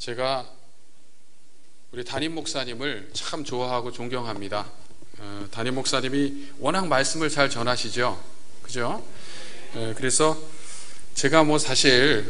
제가 우리 담임 목사님을 참 좋아하고 존경합니다. 담임 목사님이 워낙 말씀을 잘 전하시죠, 그죠? 그래서 제가 사실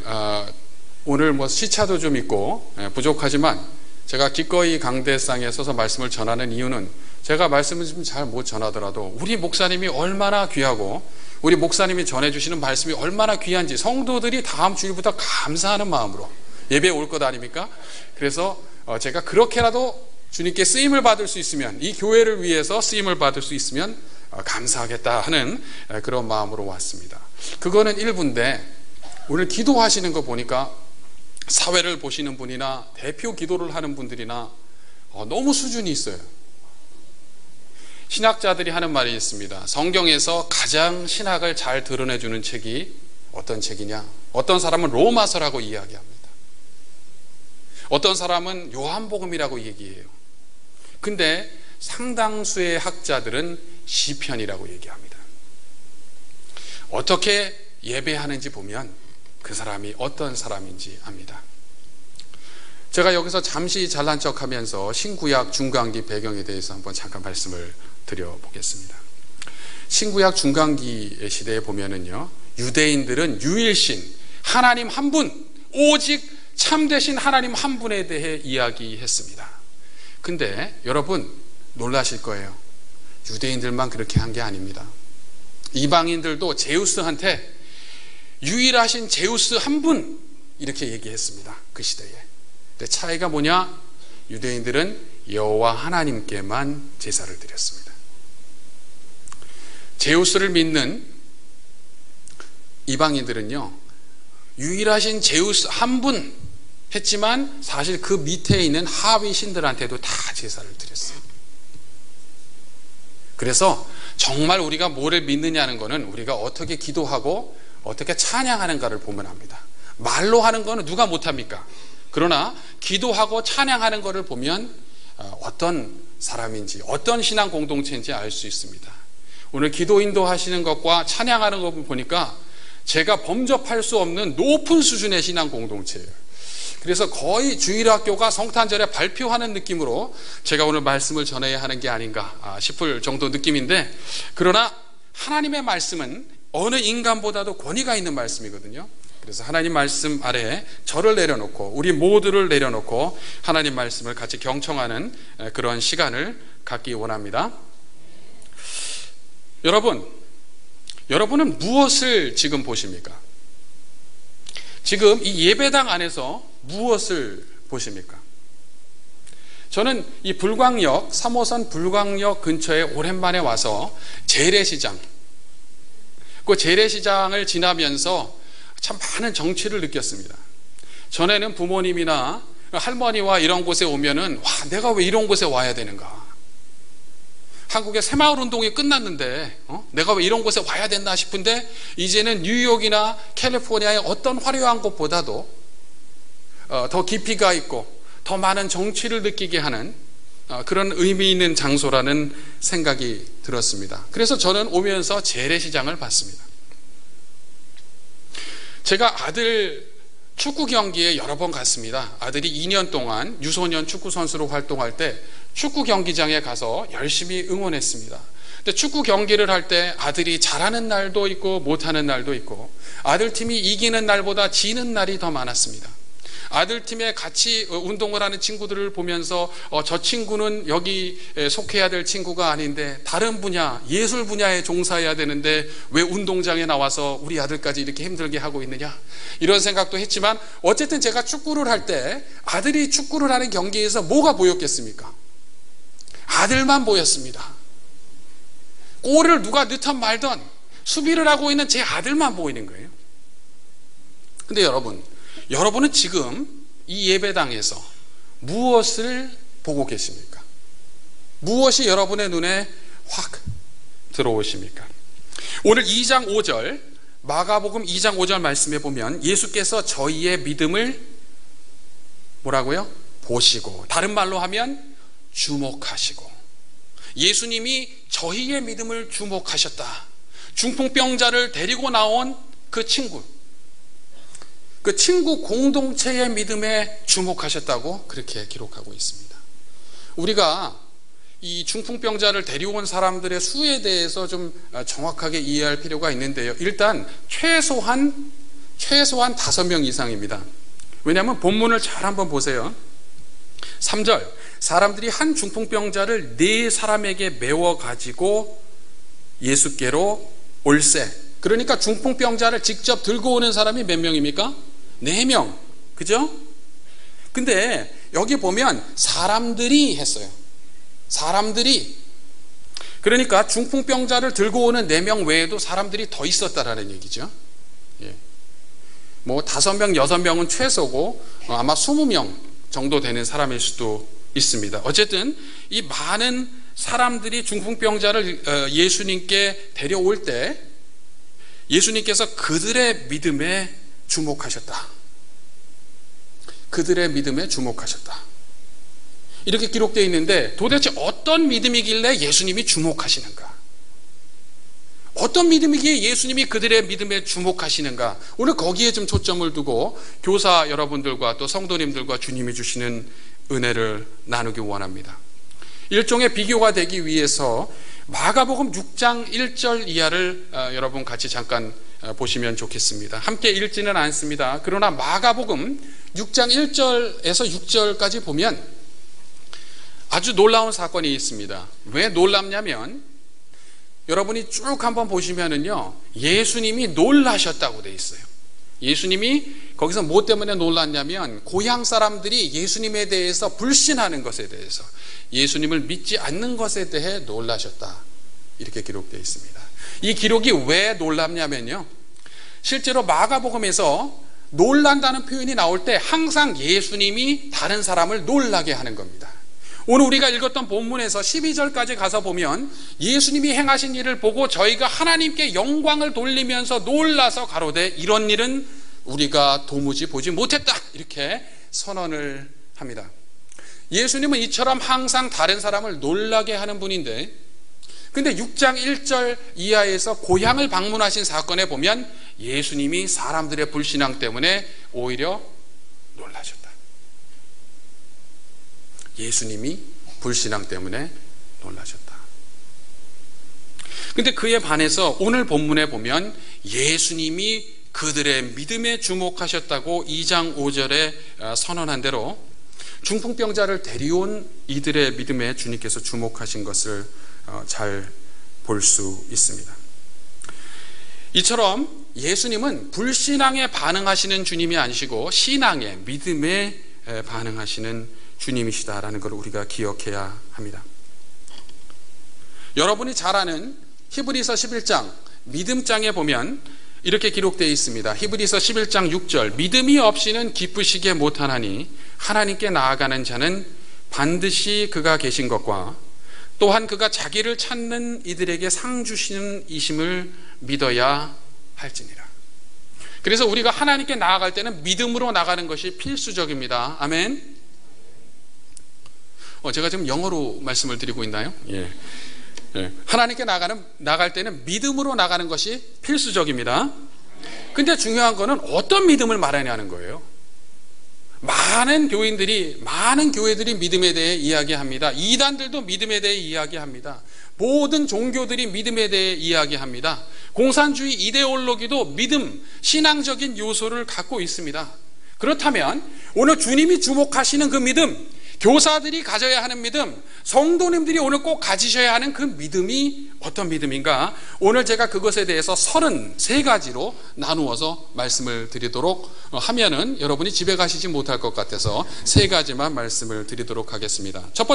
오늘 시차도 좀 있고 부족하지만 제가 기꺼이 강대상에 서서 말씀을 전하는 이유는 제가 말씀을 좀 잘 못 전하더라도 우리 목사님이 얼마나 귀하고 우리 목사님이 전해주시는 말씀이 얼마나 귀한지 성도들이 다음 주일부터 감사하는 마음으로 예배에 올 것 아닙니까? 그래서 제가 그렇게라도 주님께 쓰임을 받을 수 있으면, 이 교회를 위해서 쓰임을 받을 수 있으면 감사하겠다 하는 그런 마음으로 왔습니다. 그거는 일부인데, 오늘 기도하시는 거 보니까 사회를 보시는 분이나 대표 기도를 하는 분들이나 너무 수준이 있어요. 신학자들이 하는 말이 있습니다. 성경에서 가장 신학을 잘 드러내주는 책이 어떤 책이냐? 어떤 사람은 로마서라고 이야기합니다. 어떤 사람은 요한복음이라고 얘기해요. 근데 상당수의 학자들은 시편이라고 얘기합니다. 어떻게 예배하는지 보면 그 사람이 어떤 사람인지 압니다. 제가 여기서 잠시 잘난 척하면서 신구약 중간기 배경에 대해서 한번 잠깐 말씀을 드려보겠습니다. 신구약 중간기 시대에 보면은요, 유대인들은 유일신 하나님 한 분, 오직 참되신 하나님 한 분에 대해 이야기했습니다. 근데 여러분 놀라실 거예요. 유대인들만 그렇게 한 게 아닙니다. 이방인들도 제우스한테 유일하신 제우스 한 분 이렇게 얘기했습니다. 그 시대에. 근데 차이가 뭐냐? 유대인들은 여호와 하나님께만 제사를 드렸습니다. 제우스를 믿는 이방인들은요, 유일하신 제우스 한 분 했지만 사실 그 밑에 있는 하위 신들한테도 다 제사를 드렸어요. 그래서 정말 우리가 뭐를 믿느냐는 것은 우리가 어떻게 기도하고 어떻게 찬양하는가를 보면 합니다. 말로 하는 거는 누가 못합니까? 그러나 기도하고 찬양하는 것을 보면 어떤 사람인지, 어떤 신앙 공동체인지 알 수 있습니다. 오늘 기도 인도하시는 것과 찬양하는 것을 보니까 제가 범접할 수 없는 높은 수준의 신앙 공동체예요. 그래서 거의 주일학교가 성탄절에 발표하는 느낌으로 제가 오늘 말씀을 전해야 하는 게 아닌가 싶을 정도 느낌인데, 그러나 하나님의 말씀은 어느 인간보다도 권위가 있는 말씀이거든요. 그래서 하나님 말씀 아래에 저를 내려놓고 우리 모두를 내려놓고 하나님 말씀을 같이 경청하는 그런 시간을 갖기 원합니다. 여러분은 무엇을 지금 보십니까? 지금 이 예배당 안에서 무엇을 보십니까? 저는 이 불광역, 3호선 불광역 근처에 오랜만에 와서 재래시장, 그 재래시장을 지나면서 참 많은 정취를 느꼈습니다. 전에는 부모님이나 할머니와 이런 곳에 오면은 내가 왜 이런 곳에 와야 되는가? 한국의 새마을 운동이 끝났는데 내가 왜 이런 곳에 와야 됐나 싶은데, 이제는 뉴욕이나 캘리포니아의 어떤 화려한 곳보다도 더 깊이가 있고 더 많은 정취를 느끼게 하는 그런 의미 있는 장소라는 생각이 들었습니다. 그래서 저는 오면서 재래시장을 봤습니다. 제가 아들 축구 경기에 여러 번 갔습니다. 아들이 2년 동안 유소년 축구 선수로 활동할 때 축구 경기장에 가서 열심히 응원했습니다. 근데 축구 경기를 할 때 아들이 잘하는 날도 있고 못하는 날도 있고, 아들 팀이 이기는 날보다 지는 날이 더 많았습니다. 아들 팀에 같이 운동을 하는 친구들을 보면서 저 친구는 여기 속해야 될 친구가 아닌데 다른 분야, 예술 분야에 종사해야 되는데 왜 운동장에 나와서 우리 아들까지 이렇게 힘들게 하고 있느냐, 이런 생각도 했지만, 어쨌든 제가 축구를 할 때 아들이 축구를 하는 경기에서 뭐가 보였겠습니까? 아들만 보였습니다. 골을 누가 넣든 말든 수비를 하고 있는 제 아들만 보이는 거예요. 근데 여러분은 지금 이 예배당에서 무엇을 보고 계십니까? 무엇이 여러분의 눈에 확 들어오십니까? 오늘 2장 5절, 마가복음 2장 5절 말씀에 보면 예수께서 저희의 믿음을 뭐라고요? 보시고, 다른 말로 하면 주목하시고, 예수님이 저희의 믿음을 주목하셨다. 중풍병자를 데리고 나온 그 친구, 그 친구 공동체의 믿음에 주목하셨다고 그렇게 기록하고 있습니다. 우리가 이 중풍병자를 데려온 사람들의 수에 대해서 좀 정확하게 이해할 필요가 있는데요. 일단 최소한 5명 이상입니다. 왜냐하면 본문을 잘 한번 보세요. 3절, 사람들이 한 중풍병자를 4사람에게 메워 가지고 예수께로 올세. 그러니까 중풍병자를 직접 들고 오는 사람이 몇 명입니까? 4명. 그죠? 근데 여기 보면 사람들이 했어요. 사람들이. 그러니까 중풍병자를 들고 오는 4명 외에도 사람들이 더 있었다라는 얘기죠. 예. 뭐 5명, 6명은 최소고 아마 20명 정도 되는 사람일 수도 있습니다. 어쨌든 이 많은 사람들이 중풍병자를 예수님께 데려올 때 예수님께서 그들의 믿음에 주목하셨다. 그들의 믿음에 주목하셨다. 이렇게 기록되어 있는데 도대체 어떤 믿음이길래 예수님이 주목하시는가? 어떤 믿음이기에 예수님이 그들의 믿음에 주목하시는가? 오늘 거기에 좀 초점을 두고 교사 여러분들과 또 성도님들과 주님이 주시는 은혜를 나누기 원합니다. 일종의 비교가 되기 위해서 마가복음 6장 1절 이하를 여러분 같이 잠깐 보시면 좋겠습니다. 함께 읽지는 않습니다. 그러나 마가복음 6장 1절에서 6절까지 보면 아주 놀라운 사건이 있습니다. 왜 놀랍냐면 여러분이 쭉 한번 보시면은요, 예수님이 놀라셨다고 돼 있어요. 예수님이 거기서 뭐 때문에 놀랐냐면 고향 사람들이 예수님에 대해서 불신하는 것에 대해서, 예수님을 믿지 않는 것에 대해 놀라셨다. 이렇게 기록되어 있습니다. 이 기록이 왜 놀랍냐면요, 실제로 마가복음에서 놀란다는 표현이 나올 때 항상 예수님이 다른 사람을 놀라게 하는 겁니다. 오늘 우리가 읽었던 본문에서 12절까지 가서 보면 예수님이 행하신 일을 보고 저희가 하나님께 영광을 돌리면서 놀라서 가로되 이런 일은 우리가 도무지 보지 못했다, 이렇게 선언을 합니다. 예수님은 이처럼 항상 다른 사람을 놀라게 하는 분인데, 근데 6장 1절 이하에서 고향을 방문하신 사건에 보면 예수님이 사람들의 불신앙 때문에 오히려 놀라셨다. 예수님이 불신앙 때문에 놀라셨다. 근데 그에 반해서 오늘 본문에 보면 예수님이 그들의 믿음에 주목하셨다고 2장 5절에 선언한 대로 중풍병자를 데려온 이들의 믿음에 주님께서 주목하신 것을 잘 볼 수 있습니다. 이처럼 예수님은 불신앙에 반응하시는 주님이 아니시고 신앙에, 믿음에 반응하시는 주님이시다라는 걸 우리가 기억해야 합니다. 여러분이 잘 아는 히브리서 11장 믿음장에 보면 이렇게 기록되어 있습니다. 히브리서 11장 6절, 믿음이 없이는 기쁘시게 못하나니 하나님께 나아가는 자는 반드시 그가 계신 것과 또한 그가 자기를 찾는 이들에게 상 주시는 이심을 믿어야 할지니라. 그래서 우리가 하나님께 나아갈 때는 믿음으로 나가는 것이 필수적입니다. 아멘. 제가 지금 영어로 말씀을 드리고 있나요? 예. 하나님께 나갈 때는 믿음으로 나가는 것이 필수적입니다. 근데 중요한 거는 어떤 믿음을 말하냐는 거예요. 많은 교회들이 믿음에 대해 이야기합니다. 이단들도 믿음에 대해 이야기합니다. 모든 종교들이 믿음에 대해 이야기합니다. 공산주의 이데올로기도 믿음, 신앙적인 요소를 갖고 있습니다. 그렇다면 오늘 주님이 주목하시는 그 믿음, 교사들이 가져야 하는 믿음, 성도님들이 오늘 꼭 가지셔야 하는 그 믿음이 어떤 믿음인가? 오늘 제가 그것에 대해서 33가지로 나누어서 말씀을 드리도록 하면은 여러분이 집에 가시지 못할 것 같아서 3가지만 말씀을 드리도록 하겠습니다. 첫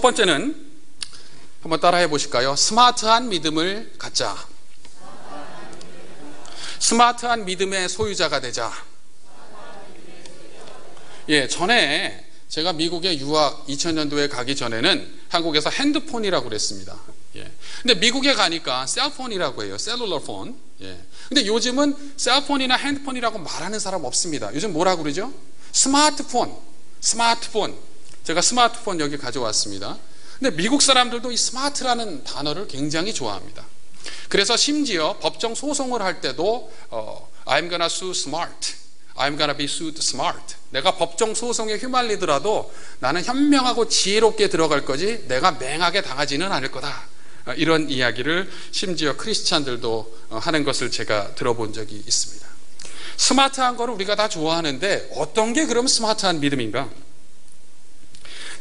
번째는 한번 따라해 보실까요? 스마트한 믿음을 갖자. 스마트한 믿음의 소유자가 되자. 전에 제가 미국에 유학 2000년도에 가기 전에는 한국에서 핸드폰이라고 그랬습니다. 근데 미국에 가니까 셀폰이라고 해요. 셀룰러 폰. 근데 요즘은 셀폰이나 핸드폰이라고 말하는 사람 없습니다. 요즘 뭐라고 그러죠? 스마트폰. 제가 스마트폰 여기 가져왔습니다. 근데 미국 사람들도 이 스마트라는 단어를 굉장히 좋아합니다. 그래서 심지어 법정 소송을 할 때도 I'm gonna sue smart, I'm gonna be sued smart. 내가 법정 소송에 휘말리더라도 나는 현명하고 지혜롭게 들어갈 거지 내가 맹하게 당하지는 않을 거다. 이런 이야기를 심지어 크리스찬들도 하는 것을 제가 들어본 적이 있습니다. 스마트한 거를 우리가 다 좋아하는데 어떤 게 그럼 스마트한 믿음인가?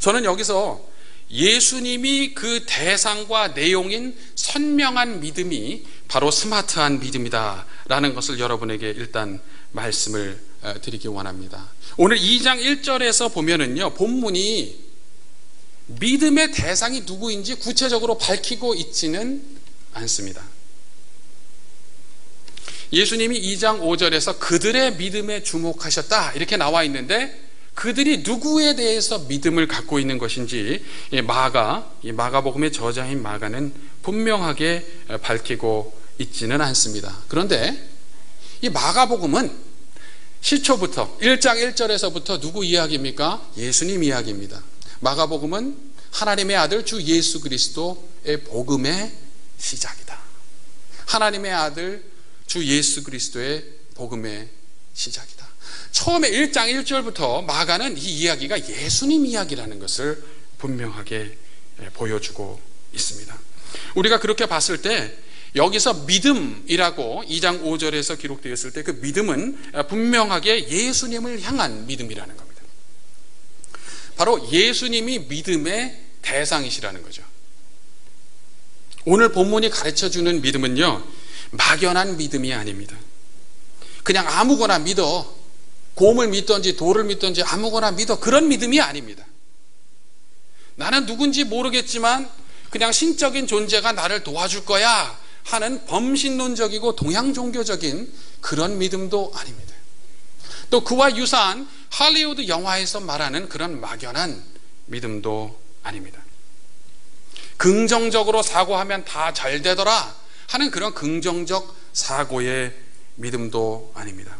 저는 여기서 예수님이 그 대상과 내용인 선명한 믿음이 바로 스마트한 믿음이다 라는 것을 여러분에게 일단 말씀을 드리기 원합니다. 오늘 2장 1절에서 보면은요, 본문이 믿음의 대상이 누구인지 구체적으로 밝히고 있지는 않습니다. 예수님이 2장 5절에서 그들의 믿음에 주목하셨다 이렇게 나와 있는데 그들이 누구에 대해서 믿음을 갖고 있는 것인지 마가복음의 저자인 마가는 분명하게 밝히고 있지는 않습니다. 그런데 이 마가복음은 시초부터 1장 1절에서부터 누구 이야기입니까? 예수님 이야기입니다. 마가복음은 하나님의 아들 주 예수 그리스도의 복음의 시작이다. 하나님의 아들 주 예수 그리스도의 복음의 시작이다. 처음에 1장 1절부터 마가는 이 이야기가 예수님 이야기라는 것을 분명하게 보여주고 있습니다. 우리가 그렇게 봤을 때 여기서 믿음이라고 2장 5절에서 기록되었을 때 그 믿음은 분명하게 예수님을 향한 믿음이라는 겁니다. 바로 예수님이 믿음의 대상이시라는 거죠. 오늘 본문이 가르쳐주는 믿음은요, 막연한 믿음이 아닙니다. 그냥 아무거나 믿어, 곰을 믿던지 돌을 믿던지 아무거나 믿어, 그런 믿음이 아닙니다. 나는 누군지 모르겠지만 그냥 신적인 존재가 나를 도와줄 거야 하는 범신론적이고 동양종교적인 그런 믿음도 아닙니다. 또 그와 유사한 할리우드 영화에서 말하는 그런 막연한 믿음도 아닙니다. 긍정적으로 사고하면 다 잘 되더라 하는 그런 긍정적 사고의 믿음도 아닙니다.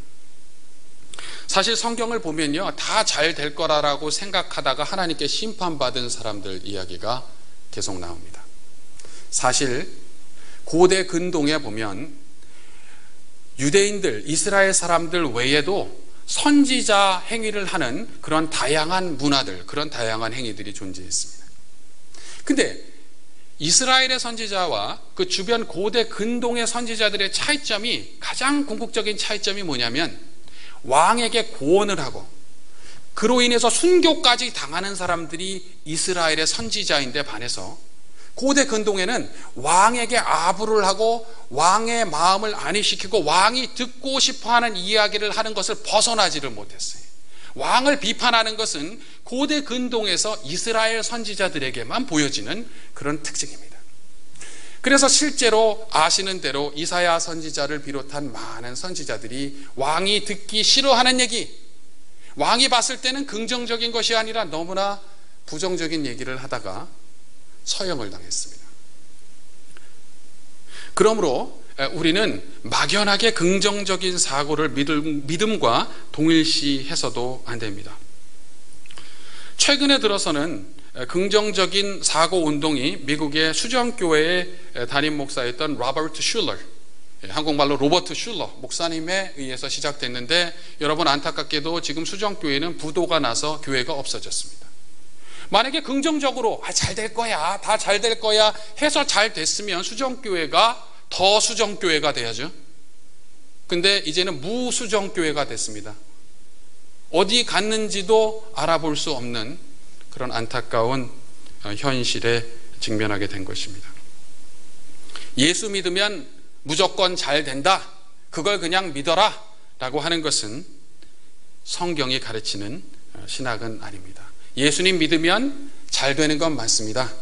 사실 성경을 보면요, 다 잘 될 거라고 생각하다가 하나님께 심판받은 사람들 이야기가 계속 나옵니다. 사실 고대 근동에 보면 유대인들, 이스라엘 사람들 외에도 선지자 행위를 하는 그런 다양한 문화들, 그런 다양한 행위들이 존재했습니다. 근데 이스라엘의 선지자와 그 주변 고대 근동의 선지자들의 차이점이, 가장 궁극적인 차이점이 뭐냐면 왕에게 고언을 하고 그로 인해서 순교까지 당하는 사람들이 이스라엘의 선지자인데 반해서 고대 근동에는 왕에게 아부를 하고 왕의 마음을 안위시키고 왕이 듣고 싶어하는 이야기를 하는 것을 벗어나지를 못했어요. 왕을 비판하는 것은 고대 근동에서 이스라엘 선지자들에게만 보여지는 그런 특징입니다. 그래서 실제로 아시는 대로 이사야 선지자를 비롯한 많은 선지자들이 왕이 듣기 싫어하는 얘기, 왕이 봤을 때는 긍정적인 것이 아니라 너무나 부정적인 얘기를 하다가 처형을 당했습니다. 그러므로 우리는 막연하게 긍정적인 사고를 믿음과 동일시해서도 안 됩니다. 최근에 들어서는 긍정적인 사고 운동이 미국의 수정교회의 담임 목사였던 로버트 슐러, 한국말로 로버트 슐러 목사님에 의해서 시작됐는데, 여러분 안타깝게도 지금 수정교회는 부도가 나서 교회가 없어졌습니다. 만약에 긍정적으로 잘 될 거야, 다 잘 될 거야 해서 잘 됐으면 수정교회가 더 수정교회가 돼야죠. 근데 이제는 무수정교회가 됐습니다. 어디 갔는지도 알아볼 수 없는 그런 안타까운 현실에 직면하게 된 것입니다. 예수 믿으면 무조건 잘 된다, 그걸 그냥 믿어라 라고 하는 것은 성경이 가르치는 신학은 아닙니다. 예수님 믿으면 잘 되는 건 맞습니다.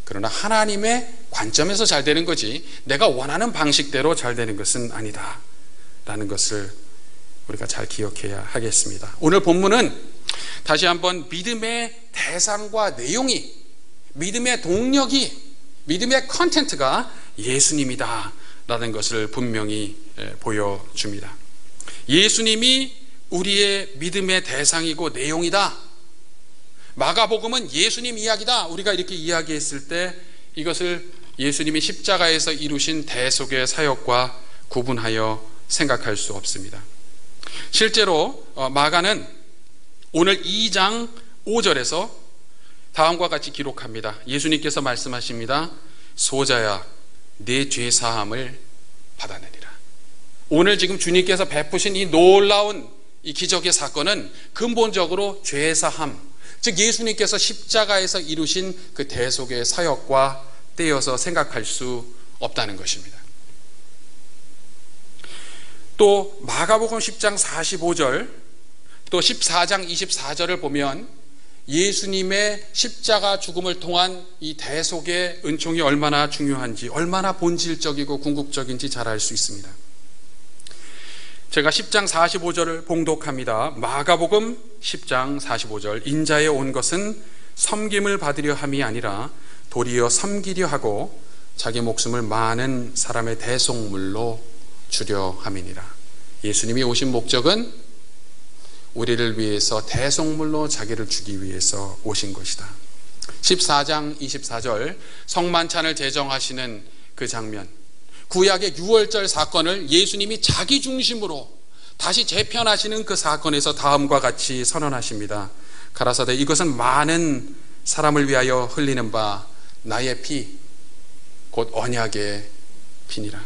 그러나 하나님의 관점에서 잘 되는 거지 내가 원하는 방식대로 잘 되는 것은 아니다 라는 것을 우리가 잘 기억해야 하겠습니다. 오늘 본문은 다시 한번 믿음의 대상과 내용이, 믿음의 동력이, 믿음의 컨텐트가 예수님이다 라는 것을 분명히 보여줍니다. 예수님이 우리의 믿음의 대상이고 내용이다. 마가복음은 예수님 이야기다. 우리가 이렇게 이야기했을 때 이것을 예수님이 십자가에서 이루신 대속의 사역과 구분하여 생각할 수 없습니다. 실제로 마가는 오늘 2장 5절에서 다음과 같이 기록합니다. 예수님께서 말씀하십니다. 소자야, 내 죄 사함을 받아내리라. 오늘 지금 주님께서 베푸신 이 놀라운 이 기적의 사건은 근본적으로 죄 사함, 즉 예수님께서 십자가에서 이루신 그 대속의 사역과 떼어서 생각할 수 없다는 것입니다. 또 마가복음 10장 45절 또 14장 24절을 보면 예수님의 십자가 죽음을 통한 이 대속의 은총이 얼마나 중요한지, 얼마나 본질적이고 궁극적인지 잘 알 수 있습니다. 제가 10장 45절을 봉독합니다. 마가복음 10장 45절. 인자에 온 것은 섬김을 받으려 함이 아니라 도리어 섬기려 하고 자기 목숨을 많은 사람의 대속물로 주려 함이니라. 예수님이 오신 목적은 우리를 위해서 대속물로 자기를 주기 위해서 오신 것이다. 14장 24절 성만찬을 제정하시는 그 장면, 구약의 유월절 사건을 예수님이 자기 중심으로 다시 재편하시는 그 사건에서 다음과 같이 선언하십니다. 가라사대 이것은 많은 사람을 위하여 흘리는 바 나의 피 곧 언약의 피니라.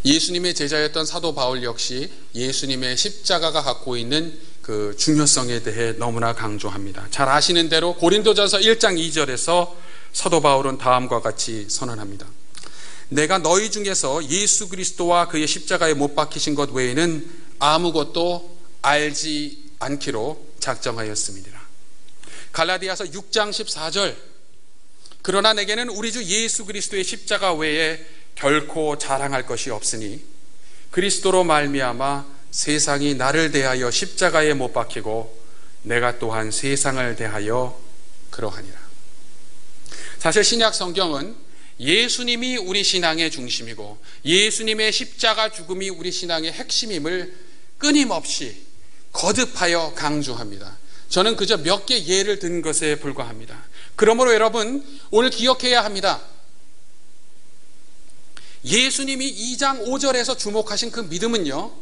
예수님의 제자였던 사도 바울 역시 예수님의 십자가가 갖고 있는 그 중요성에 대해 너무나 강조합니다. 잘 아시는 대로 고린도전서 1장 2절에서 사도 바울은 다음과 같이 선언합니다. 내가 너희 중에서 예수 그리스도와 그의 십자가에 못 박히신 것 외에는 아무것도 알지 않기로 작정하였습니다. 갈라디아서 6장 14절 그러나 내게는 우리 주 예수 그리스도의 십자가 외에 결코 자랑할 것이 없으니 그리스도로 말미암아 세상이 나를 대하여 십자가에 못 박히고 내가 또한 세상을 대하여 그러하니라. 사실 신약 성경은 예수님이 우리 신앙의 중심이고 예수님의 십자가 죽음이 우리 신앙의 핵심임을 끊임없이 거듭하여 강조합니다. 저는 그저 몇 개 예를 든 것에 불과합니다. 그러므로 여러분 오늘 기억해야 합니다. 예수님이 2장 5절에서 주목하신 그 믿음은요,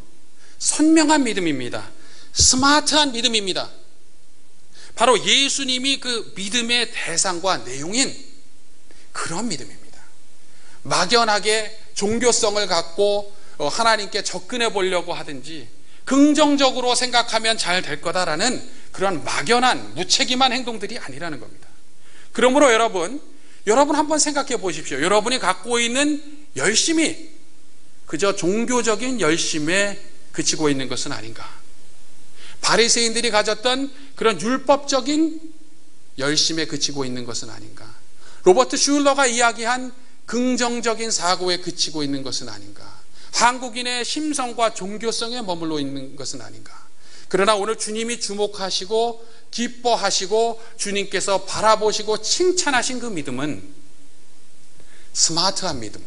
선명한 믿음입니다. 스마트한 믿음입니다. 바로 예수님이 그 믿음의 대상과 내용인 그런 믿음입니다. 막연하게 종교성을 갖고 하나님께 접근해 보려고 하든지 긍정적으로 생각하면 잘 될 거다라는 그런 막연한 무책임한 행동들이 아니라는 겁니다. 그러므로 여러분 한번 생각해 보십시오. 여러분이 갖고 있는 열심이 그저 종교적인 열심에 그치고 있는 것은 아닌가? 바리새인들이 가졌던 그런 율법적인 열심에 그치고 있는 것은 아닌가? 로버트 슐러가 이야기한 긍정적인 사고에 그치고 있는 것은 아닌가? 한국인의 심성과 종교성에 머물러 있는 것은 아닌가? 그러나 오늘 주님이 주목하시고 기뻐하시고 주님께서 바라보시고 칭찬하신 그 믿음은 스마트한 믿음,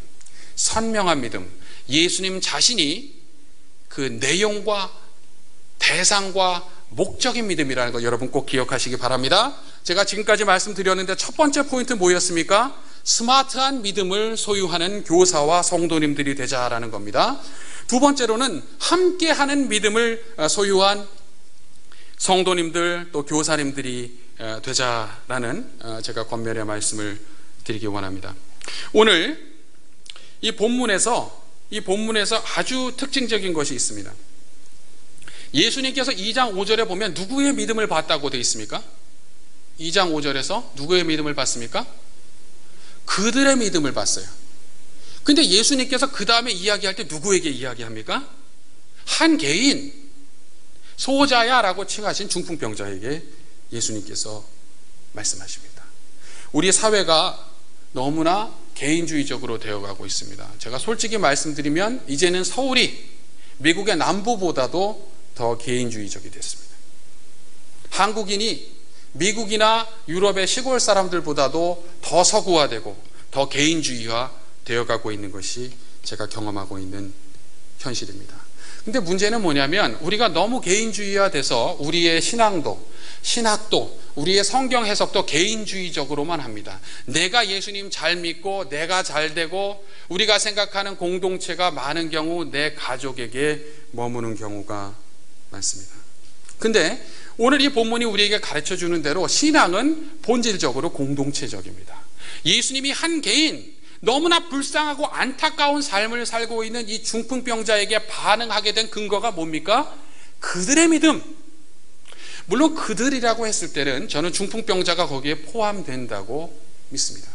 선명한 믿음, 예수님 자신이 그 내용과 대상과 목적인 믿음이라는 거 여러분 꼭 기억하시기 바랍니다. 제가 지금까지 말씀드렸는데 첫 번째 포인트 뭐였습니까? 스마트한 믿음을 소유하는 교사와 성도님들이 되자라는 겁니다. 두 번째로는 함께하는 믿음을 소유한 성도님들 또 교사님들이 되자라는 제가 권면의 말씀을 드리기 원합니다. 오늘 이 본문에서 아주 특징적인 것이 있습니다. 예수님께서 2장 5절에 보면 누구의 믿음을 봤다고 되어 있습니까? 2장 5절에서 누구의 믿음을 봤습니까? 그들의 믿음을 봤어요. 근데 예수님께서 그 다음에 이야기할 때 누구에게 이야기합니까? 한 개인 소자야 라고 칭하신 중풍병자에게 예수님께서 말씀하십니다. 우리 사회가 너무나 개인주의적으로 되어가고 있습니다. 제가 솔직히 말씀드리면 이제는 서울이 미국의 남부보다도 더 개인주의적이 됐습니다. 한국인이 미국이나 유럽의 시골 사람들보다도 더 서구화되고 더 개인주의화 되어가고 있는 것이 제가 경험하고 있는 현실입니다. 근데 문제는 뭐냐면 우리가 너무 개인주의화 돼서 우리의 신학도, 우리의 성경 해석도 개인주의적으로만 합니다. 내가 예수님 잘 믿고 내가 잘 되고 우리가 생각하는 공동체가 많은 경우 내 가족에게 머무는 경우가 많습니다. 근데 오늘 이 본문이 우리에게 가르쳐 주는 대로 신앙은 본질적으로 공동체적입니다. 예수님이 한 개인, 너무나 불쌍하고 안타까운 삶을 살고 있는 이 중풍병자에게 반응하게 된 근거가 뭡니까? 그들의 믿음. 물론 그들이라고 했을 때는 저는 중풍병자가 거기에 포함된다고 믿습니다.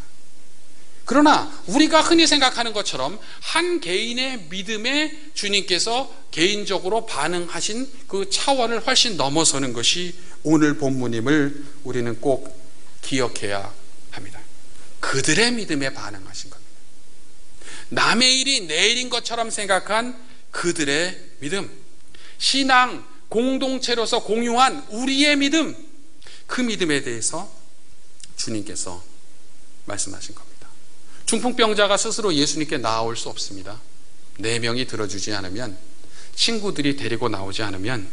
그러나 우리가 흔히 생각하는 것처럼 한 개인의 믿음에 주님께서 개인적으로 반응하신 그 차원을 훨씬 넘어서는 것이 오늘 본문임을 우리는 꼭 기억해야 합니다. 그들의 믿음에 반응하신 겁니다. 남의 일이 내 일인 것처럼 생각한 그들의 믿음, 신앙 공동체로서 공유한 우리의 믿음, 그 믿음에 대해서 주님께서 말씀하신 겁니다. 중풍병자가 스스로 예수님께 나올 수 없습니다. 4명이 들어주지 않으면, 친구들이 데리고 나오지 않으면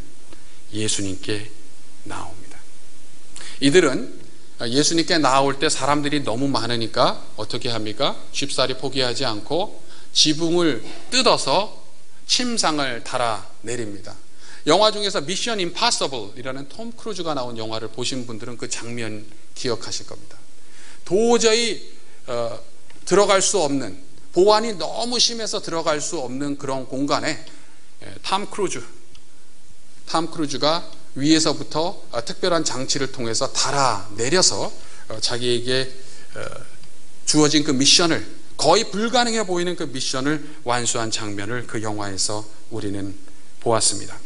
예수님께 나옵니다. 이들은 예수님께 나올 때 사람들이 너무 많으니까 어떻게 합니까? 쉽사리 포기하지 않고 지붕을 뜯어서 침상을 달아 내립니다. 영화 중에서 미션 임파서블이라는 톰 크루즈가 나온 영화를 보신 분들은 그 장면 기억하실 겁니다. 도저히 들어갈 수 없는, 보안이 너무 심해서 들어갈 수 없는 그런 공간에 톰 크루즈가 위에서부터 특별한 장치를 통해서 달아 내려서 자기에게 주어진 그 미션을, 거의 불가능해 보이는 그 미션을 완수한 장면을 그 영화에서 우리는 보았습니다.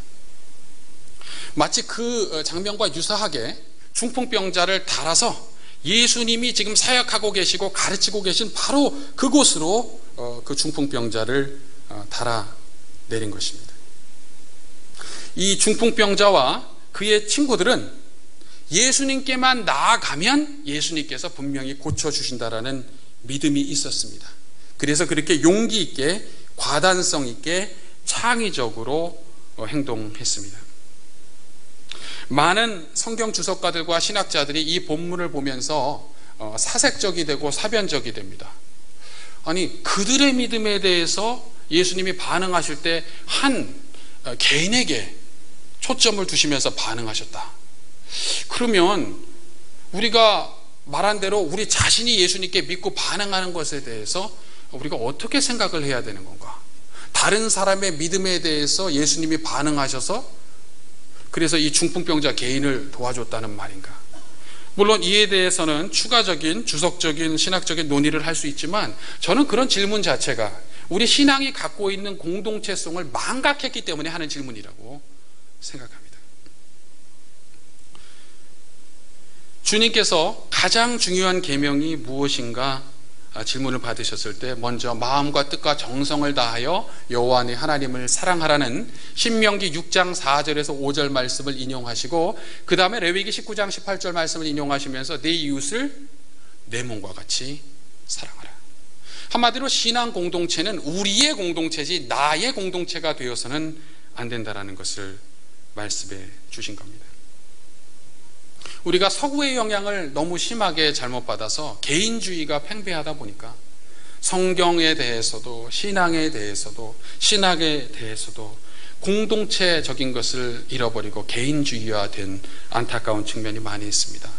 마치 그 장면과 유사하게 중풍병자를 달아서 예수님이 지금 사역하고 계시고 가르치고 계신 바로 그곳으로 그 중풍병자를 달아 내린 것입니다. 이 중풍병자와 그의 친구들은 예수님께만 나아가면 예수님께서 분명히 고쳐주신다라는 믿음이 있었습니다. 그래서 그렇게 용기 있게, 과단성 있게, 창의적으로 행동했습니다. 많은 성경 주석가들과 신학자들이 이 본문을 보면서 사색적이 되고 사변적이 됩니다. 아니, 그들의 믿음에 대해서 예수님이 반응하실 때 한 개인에게 초점을 두시면서 반응하셨다. 그러면 우리가 말한 대로 우리 자신이 예수님께 믿고 반응하는 것에 대해서 우리가 어떻게 생각을 해야 되는 건가? 다른 사람의 믿음에 대해서 예수님이 반응하셔서 그래서 이 중풍병자 개인을 도와줬다는 말인가? 물론 이에 대해서는 추가적인 주석적인 신학적인 논의를 할 수 있지만 저는 그런 질문 자체가 우리 신앙이 갖고 있는 공동체성을 망각했기 때문에 하는 질문이라고 생각합니다. 주님께서 가장 중요한 계명이 무엇인가 질문을 받으셨을 때 먼저 마음과 뜻과 정성을 다하여 여호와 네 하나님을 사랑하라는 신명기 6장 4절에서 5절 말씀을 인용하시고 그 다음에 레위기 19장 18절 말씀을 인용하시면서 네 이웃을 내 몸과 같이 사랑하라. 한마디로 신앙 공동체는 우리의 공동체지 나의 공동체가 되어서는 안 된다라는 것을 말씀해 주신 겁니다. 우리가 서구의 영향을 너무 심하게 잘못 받아서 개인주의가 팽배하다 보니까 성경에 대해서도 신앙에 대해서도 신학에 대해서도 공동체적인 것을 잃어버리고 개인주의화된 안타까운 측면이 많이 있습니다.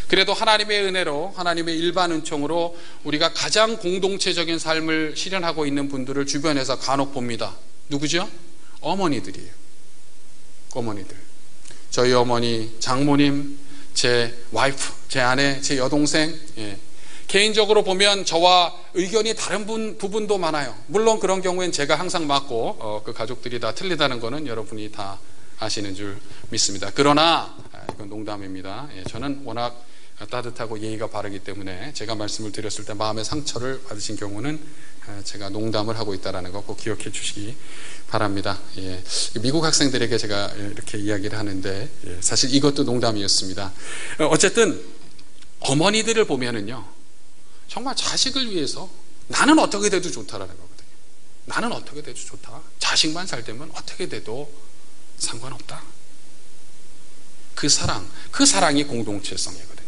그래도 하나님의 은혜로 하나님의 일반 은총으로 우리가 가장 공동체적인 삶을 실현하고 있는 분들을 주변에서 간혹 봅니다. 누구죠? 어머니들이에요. 어머니들. 저희 어머니, 장모님, 제 와이프, 제 아내, 제 여동생, 개인적으로 보면 저와 의견이 다른 부분도 많아요. 물론 그런 경우엔 제가 항상 맞고 그 가족들이 다 틀리다는 거는 여러분이 다 아시는 줄 믿습니다. 그러나 이건 농담입니다. 저는 워낙 따뜻하고 예의가 바르기 때문에 제가 말씀을 드렸을 때 마음의 상처를 받으신 경우는 제가 농담을 하고 있다는 거 꼭 기억해 주시기 바랍니다. 미국 학생들에게 제가 이렇게 이야기를 하는데 사실 이것도 농담이었습니다. 어쨌든 어머니들을 보면은요 정말 자식을 위해서 나는 어떻게 돼도 좋다라는 거거든요. 나는 어떻게 돼도 좋다. 자식만 잘 되면 어떻게 돼도 상관없다. 그 사랑이 공동체성이거든요.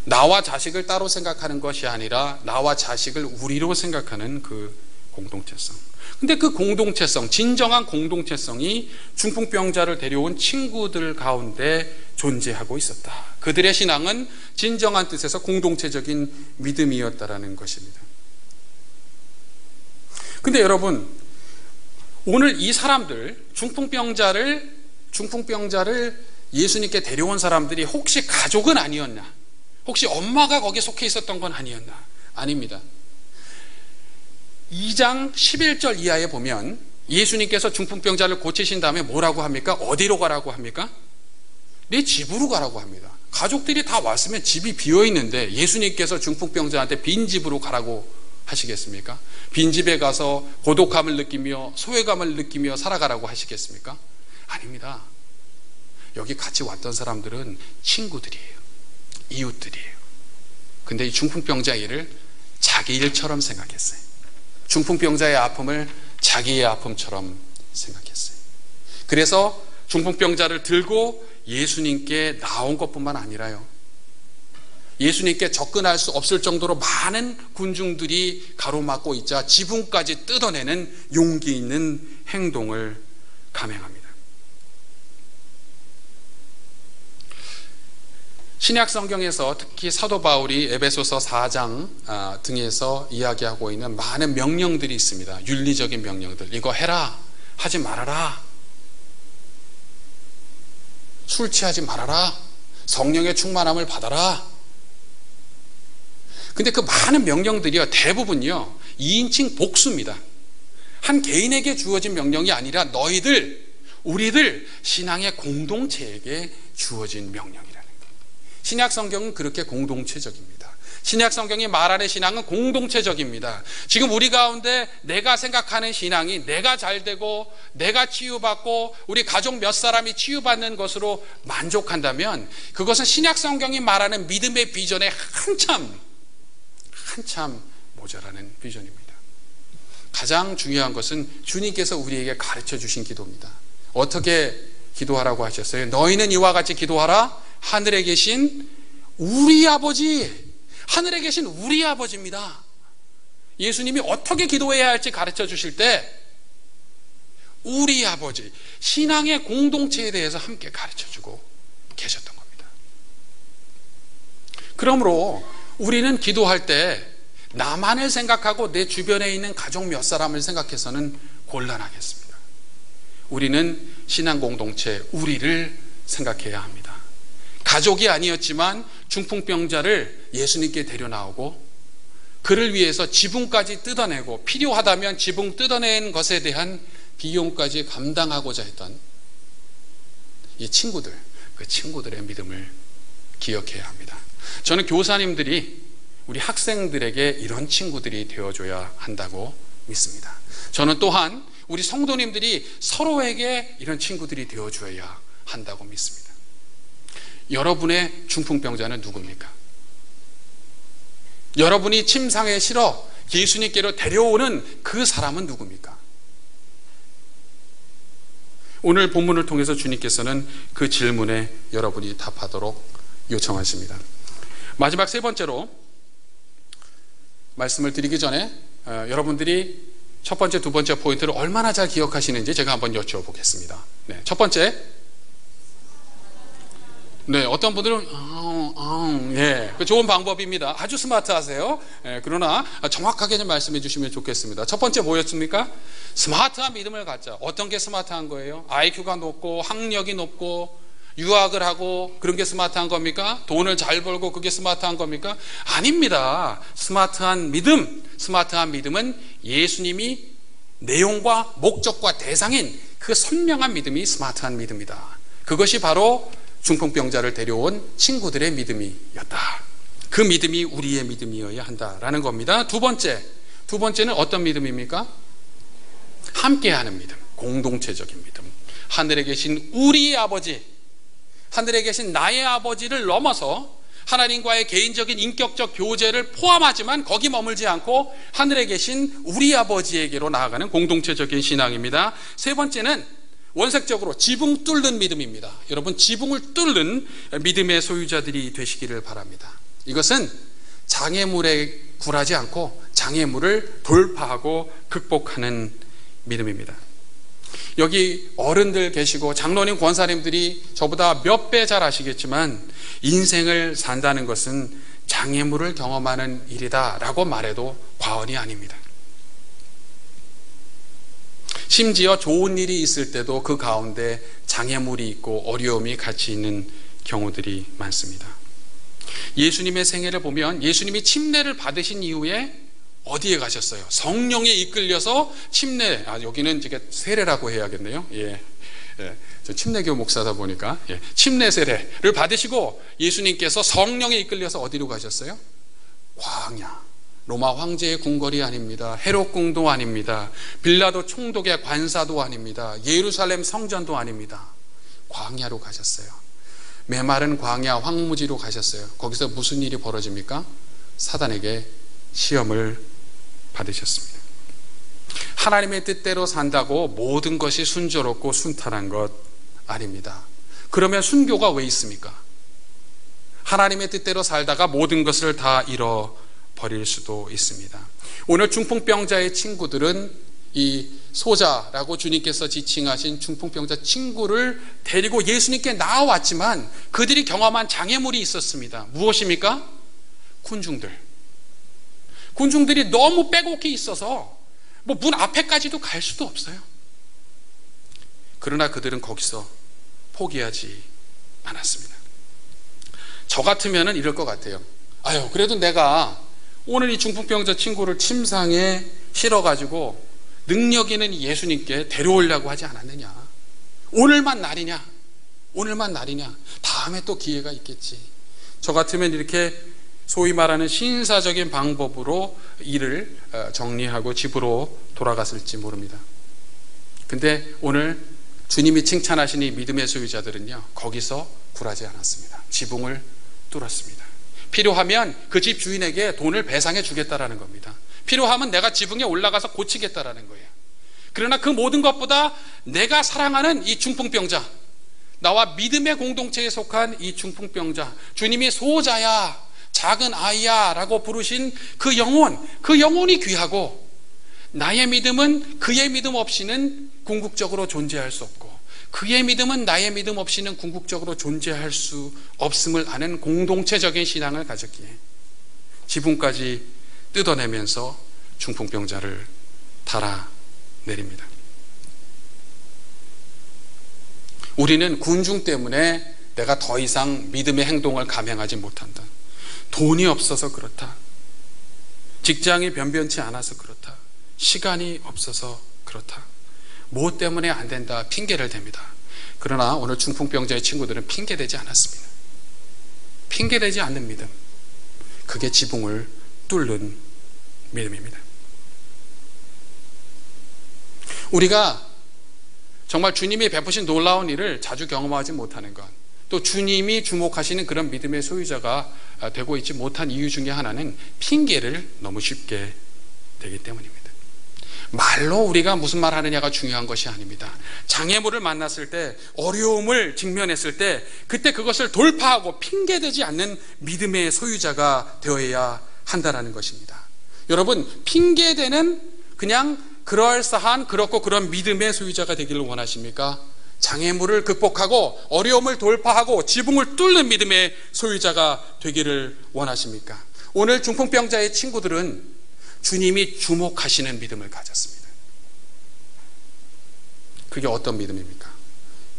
나와 자식을 따로 생각하는 것이 아니라 나와 자식을 우리로 생각하는 그 공동체성. 근데 그 공동체성, 진정한 공동체성이 중풍병자를 데려온 친구들 가운데 존재하고 있었다. 그들의 신앙은 진정한 뜻에서 공동체적인 믿음이었다라는 것입니다. 근데 여러분, 오늘 이 사람들, 중풍병자를 예수님께 데려온 사람들이 혹시 가족은 아니었나? 혹시 엄마가 거기에 속해 있었던 건 아니었나? 아닙니다. 2장 11절 이하에 보면 예수님께서 중풍병자를 고치신 다음에 뭐라고 합니까? 어디로 가라고 합니까? 내 집으로 가라고 합니다. 가족들이 다 왔으면 집이 비어 있는데 예수님께서 중풍병자한테 빈 집으로 가라고 하시겠습니까? 빈 집에 가서 고독함을 느끼며 소외감을 느끼며 살아가라고 하시겠습니까? 아닙니다. 여기 같이 왔던 사람들은 친구들이에요. 이웃들이에요. 근데 이 중풍병자 일을 자기 일처럼 생각했어요. 중풍병자의 아픔을 자기의 아픔처럼 생각했어요. 그래서 중풍병자를 들고 예수님께 나온 것뿐만 아니라요, 예수님께 접근할 수 없을 정도로 많은 군중들이 가로막고 있자 지붕까지 뜯어내는 용기 있는 행동을 감행합니다. 신약 성경에서 특히 사도 바울이 에베소서 4장 등에서 이야기하고 있는 많은 명령들이 있습니다. 윤리적인 명령들. 이거 해라, 하지 말아라, 술 취하지 말아라, 성령의 충만함을 받아라. 근데 그 많은 명령들이요, 대부분요 2인칭 복수입니다. 한 개인에게 주어진 명령이 아니라 우리들 신앙의 공동체에게 주어진 명령이라는 거예요. 신약 성경은 그렇게 공동체적입니다. 신약 성경이 말하는 신앙은 공동체적입니다. 지금 우리 가운데 내가 생각하는 신앙이 내가 잘되고 내가 치유받고 우리 가족 몇 사람이 치유받는 것으로 만족한다면 그것은 신약 성경이 말하는 믿음의 비전에 한참 모자라는 비전입니다. 가장 중요한 것은 주님께서 우리에게 가르쳐 주신 기도입니다. 어떻게 기도하라고 하셨어요? 너희는 이와 같이 기도하라. 하늘에 계신 우리 아버지, 하늘에 계신 우리 아버지입니다. 예수님이 어떻게 기도해야 할지 가르쳐 주실 때 우리 아버지, 신앙의 공동체에 대해서 함께 가르쳐 주고 계셨던 겁니다. 그러므로 우리는 기도할 때 나만을 생각하고 내 주변에 있는 가족 몇 사람을 생각해서는 곤란하겠습니다. 우리는 신앙 공동체, 우리를 생각해야 합니다. 가족이 아니었지만 중풍병자를 예수님께 데려나오고 그를 위해서 지붕까지 뜯어내고 필요하다면 지붕 뜯어낸 것에 대한 비용까지 감당하고자 했던 이 친구들, 그 친구들의 믿음을 기억해야 합니다. 저는 교사님들이 우리 학생들에게 이런 친구들이 되어줘야 한다고 믿습니다. 저는 또한 우리 성도님들이 서로에게 이런 친구들이 되어줘야 한다고 믿습니다. 여러분의 중풍병자는 누굽니까? 여러분이 침상에 실어 예수님께로 데려오는 그 사람은 누굽니까? 오늘 본문을 통해서 주님께서는 그 질문에 여러분이 답하도록 요청하십니다. 마지막 세 번째로 말씀을 드리기 전에 여러분들이 첫 번째, 두 번째 포인트를 얼마나 잘 기억하시는지 제가 한번 여쭤보겠습니다. 네, 첫 번째, 네, 어떤 분들은 예, 그 좋은 방법입니다. 아주 스마트하세요. 예, 그러나 정확하게 좀 말씀해 주시면 좋겠습니다. 첫 번째 뭐였습니까? 스마트한 믿음을 갖자. 어떤 게 스마트한 거예요? IQ가 높고 학력이 높고 유학을 하고 그런 게 스마트한 겁니까? 돈을 잘 벌고 그게 스마트한 겁니까? 아닙니다. 스마트한 믿음은 예수님이 내용과 목적과 대상인 그 선명한 믿음이 스마트한 믿음이다. 그것이 바로 중풍병자를 데려온 친구들의 믿음이었다. 그 믿음이 우리의 믿음이어야 한다라는 겁니다. 두 번째는 어떤 믿음입니까? 함께하는 믿음, 공동체적인 믿음. 하늘에 계신 우리 아버지, 하늘에 계신 나의 아버지를 넘어서 하나님과의 개인적인 인격적 교제를 포함하지만 거기 머물지 않고 하늘에 계신 우리 아버지에게로 나아가는 공동체적인 신앙입니다. 세 번째는 원색적으로 지붕 뚫는 믿음입니다. 여러분, 지붕을 뚫는 믿음의 소유자들이 되시기를 바랍니다. 이것은 장애물에 굴하지 않고 장애물을 돌파하고 극복하는 믿음입니다. 여기 어른들 계시고 장로님, 권사님들이 저보다 몇 배 잘 아시겠지만 인생을 산다는 것은 장애물을 경험하는 일이다 라고 말해도 과언이 아닙니다. 심지어 좋은 일이 있을 때도 그 가운데 장애물이 있고 어려움이 같이 있는 경우들이 많습니다. 예수님의 생애를 보면 예수님이 침례를 받으신 이후에 어디에 가셨어요? 성령에 이끌려서 침례, 여기는 이게 세례라고 해야겠네요. 저 침례교 목사다 보니까 침례 세례를 받으시고 예수님께서 성령에 이끌려서 어디로 가셨어요? 광야, 로마 황제의 궁궐이 아닙니다. 헤롯궁도 아닙니다. 빌라도 총독의 관사도 아닙니다. 예루살렘 성전도 아닙니다. 광야로 가셨어요. 메마른 광야 황무지로 가셨어요. 거기서 무슨 일이 벌어집니까? 사단에게 시험을 받으셨습니다. 하나님의 뜻대로 산다고 모든 것이 순조롭고 순탄한 것 아닙니다. 그러면 순교가 왜 있습니까? 하나님의 뜻대로 살다가 모든 것을 다 잃어버릴 수도 있습니다. 오늘 중풍병자의 친구들은 이 소자라고 주님께서 지칭하신 중풍병자 친구를 데리고 예수님께 나와왔지만 그들이 경험한 장애물이 있었습니다. 무엇입니까? 군중들이 너무 빼곡히 있어서 문 앞에까지도 갈 수도 없어요. 그러나 그들은 거기서 포기하지 않았습니다. 저 같으면 이럴 것 같아요. 그래도 내가 오늘 이 중풍병자 친구를 침상에 실어가지고 능력 있는 예수님께 데려오려고 하지 않았느냐. 오늘만 날이냐. 다음에 또 기회가 있겠지. 저 같으면 이렇게 소위 말하는 신사적인 방법으로 일을 정리하고 집으로 돌아갔을지 모릅니다. 근데 오늘 주님이 칭찬하신 이 믿음의 소유자들은요, 거기서 굴하지 않았습니다. 지붕을 뚫었습니다. 필요하면 그 집 주인에게 돈을 배상해 주겠다라는 겁니다. 필요하면 내가 지붕에 올라가서 고치겠다라는 거예요. 그러나 그 모든 것보다 내가 사랑하는 이 중풍병자, 나와 믿음의 공동체에 속한 이 중풍병자, 주님이 소자야, 작은 아이야 라고 부르신 그 영혼이 귀하고, 나의 믿음은 그의 믿음 없이는 궁극적으로 존재할 수 없고, 그의 믿음은 나의 믿음 없이는 궁극적으로 존재할 수 없음을 아는 공동체적인 신앙을 가졌기에 지붕까지 뜯어내면서 중풍병자를 달아내립니다. 우리는 군중 때문에 내가 더 이상 믿음의 행동을 감행하지 못한다. 돈이 없어서 그렇다. 직장이 변변치 않아서 그렇다. 시간이 없어서 그렇다. 뭐 때문에 안 된다 핑계를 댑니다. 그러나 오늘 중풍병자의 친구들은 핑계대지 않았습니다. 핑계대지 않는 믿음, 그게 지붕을 뚫는 믿음입니다. 우리가 정말 주님이 베푸신 놀라운 일을 자주 경험하지 못하는 것, 또 주님이 주목하시는 그런 믿음의 소유자가 되고 있지 못한 이유 중에 하나는 핑계를 너무 쉽게 대기 때문입니다. 말로 우리가 무슨 말 하느냐가 중요한 것이 아닙니다. 장애물을 만났을 때, 어려움을 직면했을 때, 그때 그것을 돌파하고 핑계대지 않는 믿음의 소유자가 되어야 한다는 것입니다. 여러분, 핑계대는 그냥 그럴싸한, 그렇고 그런 믿음의 소유자가 되기를 원하십니까? 장애물을 극복하고 어려움을 돌파하고 지붕을 뚫는 믿음의 소유자가 되기를 원하십니까? 오늘 중풍병자의 친구들은 주님이 주목하시는 믿음을 가졌습니다. 그게 어떤 믿음입니까?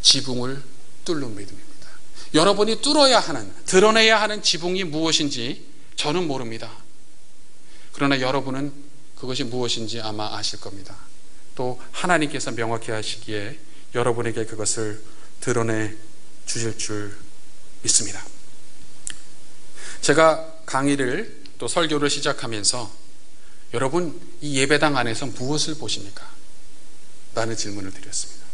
지붕을 뚫는 믿음입니다. 여러분이 뚫어야 하는, 드러내야 하는 지붕이 무엇인지 저는 모릅니다. 그러나 여러분은 그것이 무엇인지 아마 아실 겁니다. 또 하나님께서 명확히 하시기에 여러분에게 그것을 드러내 주실 줄 믿습니다. 제가 강의를 또 설교를 시작하면서 여러분, 이 예배당 안에서 무엇을 보십니까? 라는 질문을 드렸습니다.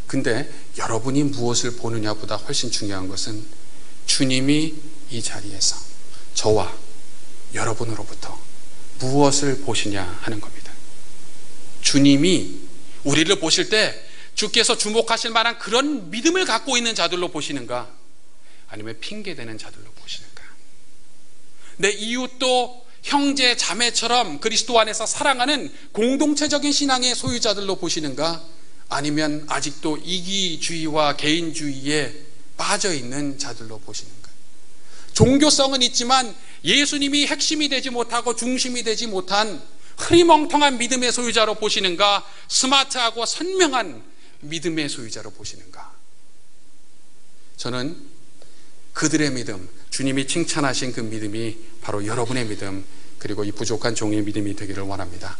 근데 여러분이 무엇을 보느냐보다 훨씬 중요한 것은 주님이 이 자리에서 저와 여러분으로부터 무엇을 보시냐 하는 겁니다. 주님이 우리를 보실 때 주께서 주목하실 만한 그런 믿음을 갖고 있는 자들로 보시는가, 아니면 핑계대는 자들로 보시는가? 내 이웃도 형제 자매처럼 그리스도 안에서 사랑하는 공동체적인 신앙의 소유자들로 보시는가, 아니면 아직도 이기주의와 개인주의에 빠져있는 자들로 보시는가? 종교성은 있지만 예수님이 핵심이 되지 못하고 중심이 되지 못한 흐리멍텅한 믿음의 소유자로 보시는가, 스마트하고 선명한 믿음의 소유자로 보시는가? 저는 그들의 믿음, 주님이 칭찬하신 그 믿음이 바로 여러분의 믿음, 그리고 이 부족한 종의 믿음이 되기를 원합니다.